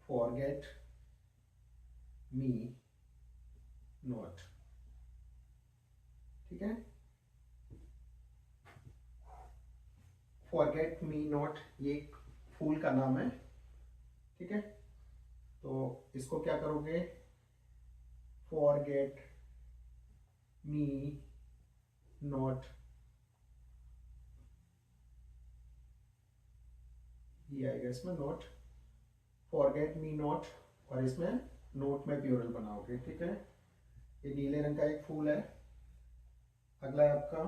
S1: फॉरगेट मी नॉट। ठीक है? फॉरगेट मी नॉट ये एक फूल का नाम है। ठीक है? तो इसको क्या करोगे, फॉरगेट मी नॉट, ये आएगा इसमें नॉट, फॉरगेट मी नॉट, और इसमें नोट में प्लूरल बनाओगे। ठीक है? ये नीले रंग का एक फूल है। अगला है आपका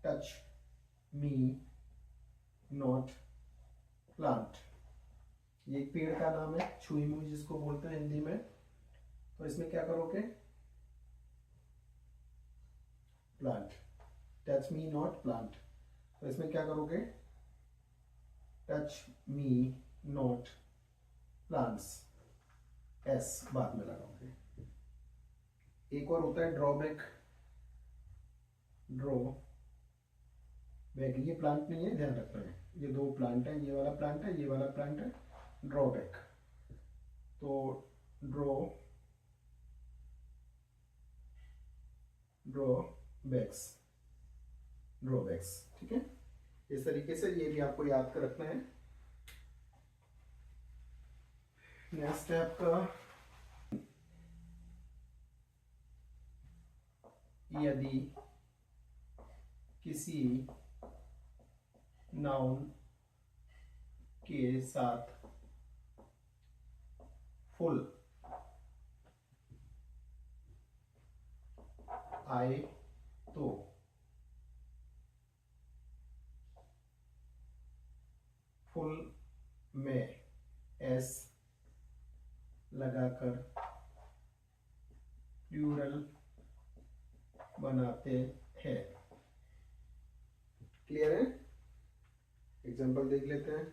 S1: टच मी नॉट प्लांट, ये एक पेड़ का नाम है, छुई मुई जिसको बोलते हैं हिंदी में। तो इसमें क्या करोगे, plant, touch me not plant. तो इसमें क्या करोगे, touch me not plants, S बाद में लगाओगे। एक और होता है ड्रॉबैक, ड्रॉ बैक, ये प्लांट नहीं है, ध्यान रखना है, ये दो प्लांट है, ये वाला प्लांट है, ये वाला प्लांट है, ड्रॉबैक। तो ड्रॉ ड्रॉबैक्स, ड्रॉबैक्स। ठीक है? इस तरीके से ये भी आपको याद कर रखना है। नेक्स्ट है आपका यदि किसी नाउन के साथ फुल आए तो फुल में एस लगाकर प्लूरल बनाते हैं। क्लियर है? एग्जांपल देख लेते हैं।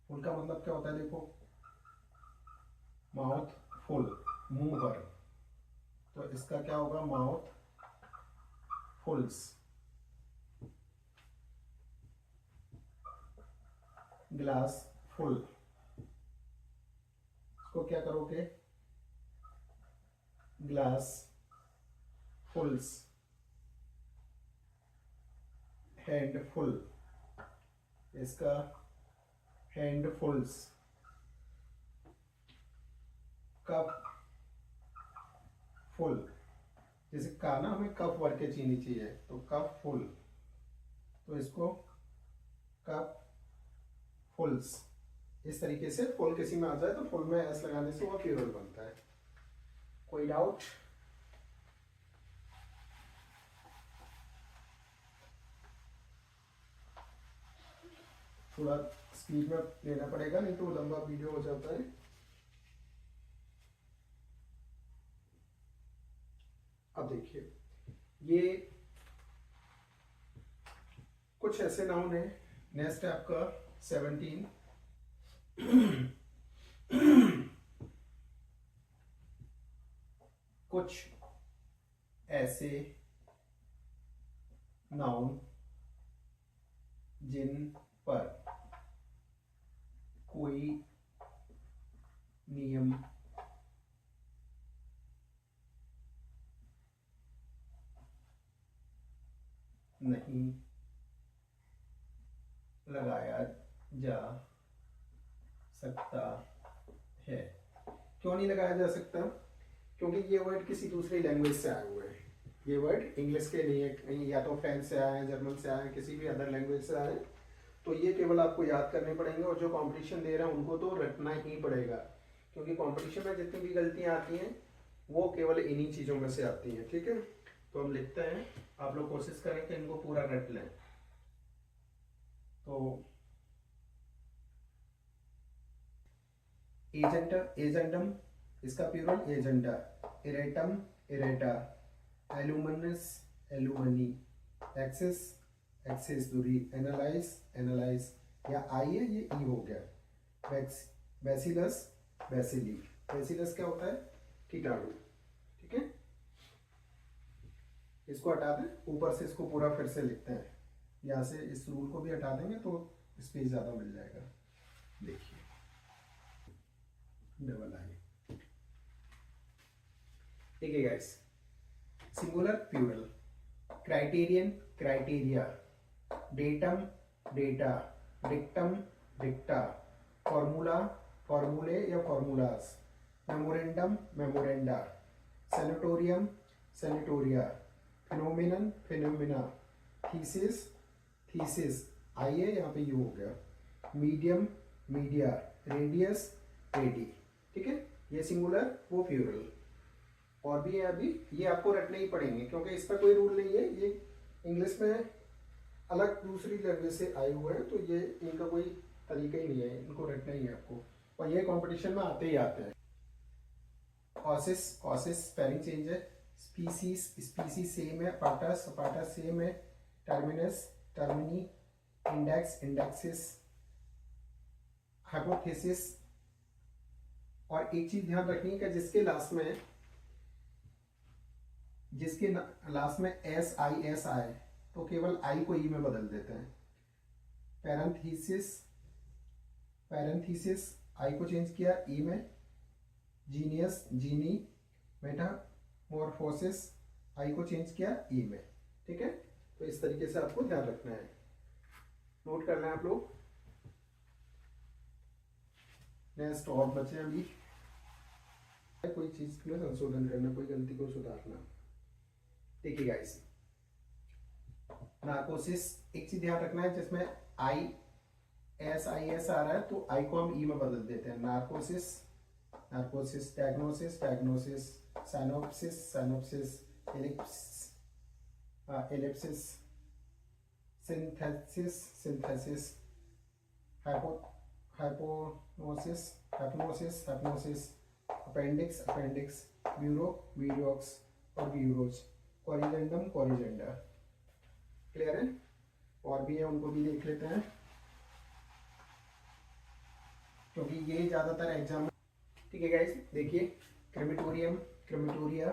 S1: फुल का मतलब क्या होता है? देखो, माउथ फुल, मुंह भर, तो इसका क्या होगा? माउथ फुल्स। ग्लास फुल, इसको क्या करोगे? ग्लास फुल्स। हैंड फुल, इसका हैंड फुल्स। कप फुल, जैसे का ना हमें कप भर के चीनी चाहिए, तो कप फुल, तो इसको कप फुल्स। इस तरीके से फुल किसी में आ जाए तो फुल में एस लगाने से वो प्लूरल बनता है। कोई डाउट? थोड़ा स्पीड में लेना पड़ेगा, नहीं तो लंबा वीडियो हो जाता है। अब देखिए, ये कुछ ऐसे नाउन है। नेक्स्ट है आपका 17। कुछ ऐसे नाउन जिन पर कोई नियम नहीं लगाया जा सकता है। क्यों नहीं लगाया जा सकता? क्योंकि ये वर्ड किसी दूसरी लैंग्वेज से आए हुए हैं। ये वर्ड इंग्लिश के नहीं है, या तो फ्रेंच से आए हैं, जर्मन से आए हैं, किसी भी अदर लैंग्वेज से आए हैं। तो ये केवल आपको याद करने पड़ेंगे, और जो कंपटीशन दे रहे हैं उनको तो रटना ही पड़ेगा, क्योंकि कंपटीशन में जितनी भी गलतियां आती हैं वो केवल इन्हीं चीज़ों में से आती हैं। ठीक है, तो हम लिखते हैं, आप लोग कोशिश करें कि इनको पूरा रट लें। तो एजेंट, एजेंडम, इसका plural agenda. Erratum, errata. Alumnus, alumni. Axis, axes दूरी। Analyse, analyse. या आई है, ये ई हो गया। Bacillus, bacilli. बैसिलस क्या होता है? कीटाणु। ठीक है, इसको हटा दें, ऊपर से इसको पूरा फिर से लिखते हैं। यहाँ से इस रूल को भी हटा देंगे तो स्पेस ज़्यादा मिल जाएगा। देखिए, डबल आई। ठीक है guys, singular plural. Criterion, criteria. Datum, data. Dictum, dicta. Formula, फॉर्मूले या formulas. Memorandum, memoranda. Sanatorium, sanatoria. Phenomenon, phenomena. Thesis, thesis. आइए यहाँ पे यू हो गया। Medium, media. Radius, radii. ठीक है, ये सिंगुलर, वो प्लूरल। और भी है, अभी ये आपको रटने ही पड़ेंगे, क्योंकि इसका कोई रूल नहीं है। ये इंग्लिश में अलग दूसरी लैंग्वेज से आए हुए हैं, तो ये इनका कोई तरीका ही नहीं है, इनको रटना ही है आपको, और ये कंपटीशन में आते ही आते हैं। कॉसिस, कॉसिस स्पेलिंग चेंज है। स्पीसीज, स्पीसीज सेम है। पार्टस, पार्टस सेम है। Terminus, termini. Index, indexes. Hypothesis. और एक चीज ध्यान रखनी है, जिसके लास्ट में एस आई एस आए तो केवल आई को ई में बदल देते हैं। पैरेंथीसिस, पैरेंथीसिस आई को चेंज किया ई में। जीनियस, जीनी। मेटामॉर्फोसिस आई को चेंज किया ई में। ठीक है, तो इस तरीके से आपको ध्यान रखना है, नोट करना है आप लोग। नेक्स्ट और बचे अभी, कोई चीज में संशोधन करना, कोई गलती को सुधारना। देखिए गाइस, नार्कोसिस एक चीज ध्यान रखना है, जिसमें आई एस आ रहा है तो आई को हम ई में बदल देते हैं। Narcosis, narcosis, diagnosis, diagnosis, synopsis, synopsis, ellipsis, synthesis, synthesis, hypnosis, hypnosis, hypnosis, appendix, appendix, bureau, bureaux और ब्यूरोज, कोरिजेंडम, कोरिजेंडर। क्लियर है? और भी है, उनको भी देख लेते हैं, क्योंकि ये ज्यादातर एग्जाम। ठीक है गाइस, देखिए, crematorium, crematoria,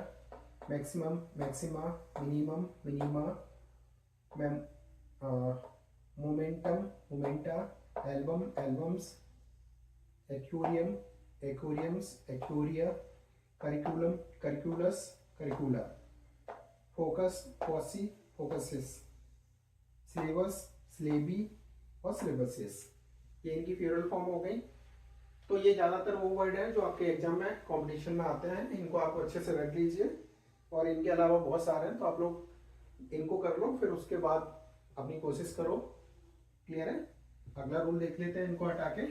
S1: maximum, maxima, minimum, minima, momentum, momenta, album, albums, aquarium, aquariums, aquaria, curriculum, curriculums, curricula, focus, foci, focuses, syllabus, syllabi और सिलेबसिस। ये इनकी प्लूरल फॉर्म हो गई। तो ये ज़्यादातर वो वर्ड है जो आपके एग्जाम में कंपटीशन में आते हैं, इनको आप अच्छे से रख लीजिए। और इनके अलावा बहुत सारे हैं, तो आप लोग इनको कर लो, फिर उसके बाद अपनी कोशिश करो। क्लियर है? अगला रूल देख लेते हैं इनको हटा के।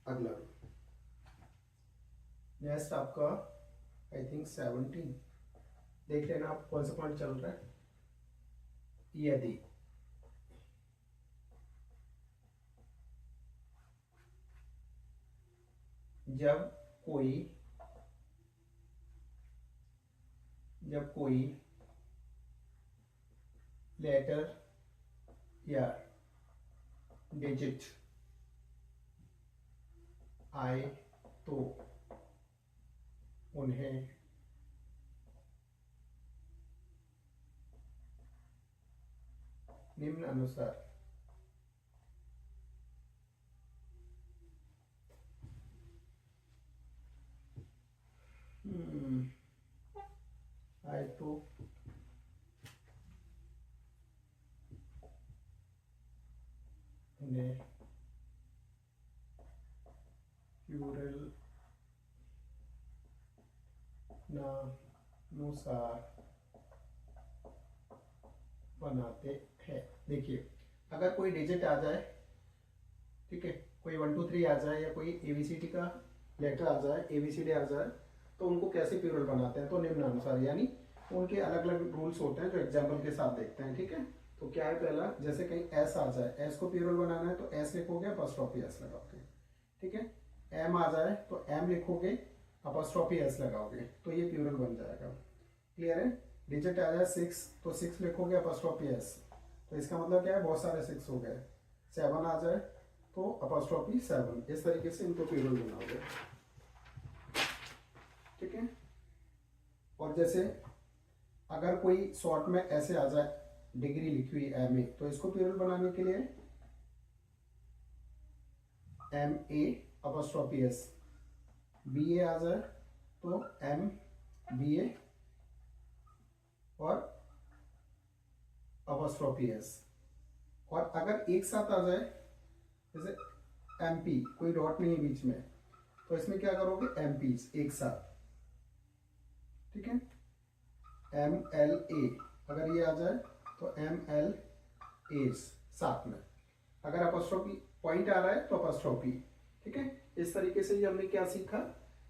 S1: अगला रूल नेक्स्ट आपका आई थिंक 17, देख लेना आप कौन सा पॉइंट चल रहा है। यदि जब कोई लेटर या डिजिट आए तो उन्हें निम्न अनुसार आए तो उन्हें प्लूरल नानुसार बनाते हैं। देखिए, अगर कोई डिजिट आ जाए, ठीक है, कोई 1 2 3 आ जाए, या कोई एबीसीडी का लेटर आ जाए, एबीसीडी आ जाए, तो उनको कैसे प्लूरल बनाते हैं? तो निम्न अनुसार, यानी उनके अलग अलग रूल्स होते हैं जो एग्जाम्पल के साथ देखते हैं। ठीक है, तो क्या है, पहला, जैसे कहीं एस आ जाए, एस को प्लूरल बनाना है तो एस लिखोगे, अपॉस्ट्रोफी एस लगाओगे। ठीक है, एम आ जाए तो एम लिखोगे, अपॉस्ट्रोफी एस लगाओगे, तो ये प्लूरल बन जाएगा। क्लियर है? डिजिट आ जाए 6 तो 6 लिखोगे, अपॉस्ट्रोफी एस, तो इसका मतलब क्या है, बहुत सारे 6 हो गए। 7 आ जाए तो अपॉस्ट्रोफी 7, इस तरीके से इनको प्लूरल बनाओगे। ठीक है, और जैसे अगर कोई शॉर्ट में ऐसे आ जाए, डिग्री लिखी हुई एम ए, तो इसको प्लूरल बनाने के लिए M A apostrophe S, B A आ जाए तो एम बी ए और अपॉस्ट्रोफी एस। और अगर एक साथ आ जाए, जैसे एम पी, कोई डॉट नहीं है बीच में, तो इसमें क्या करोगे, एम पी एक साथ। ठीक है, एम एल ए, अगर ये आ जाए तो एम एल ए साथ में। अगर अपॉस्ट्रोफी पॉइंट आ रहा है तो अपॉस्ट्रोफी। ठीक है, इस तरीके से ये हमने क्या सीखा,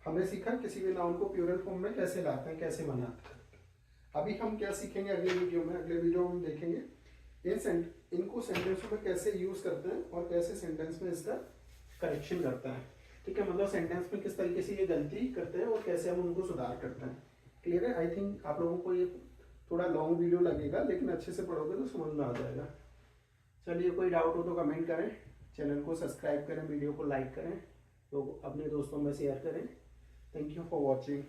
S1: हमने सीखा किसी भी नाउन को प्लूरल फॉर्म में कैसे लाते हैं, कैसे बनाते हैं। अभी हम क्या सीखेंगे अगले वीडियो में, अगले वीडियो में हम देखेंगे इनको सेंटेंसों में कैसे यूज करते हैं और कैसे सेंटेंस में इसका करेक्शन करता है। ठीक है, मतलब सेंटेंस में किस तरीके से ये गलती करते हैं और कैसे हम उनको सुधार करते हैं। क्लियर है? आई थिंक आप लोगों को ये थोड़ा लॉन्ग वीडियो लगेगा, लेकिन अच्छे से पढ़ोगे तो समझ में आ जाएगा। चलिए, कोई डाउट हो तो कमेंट करें, चैनल को सब्सक्राइब करें, वीडियो को लाइक करें, तो अपने दोस्तों में शेयर करें। Thank you for watching.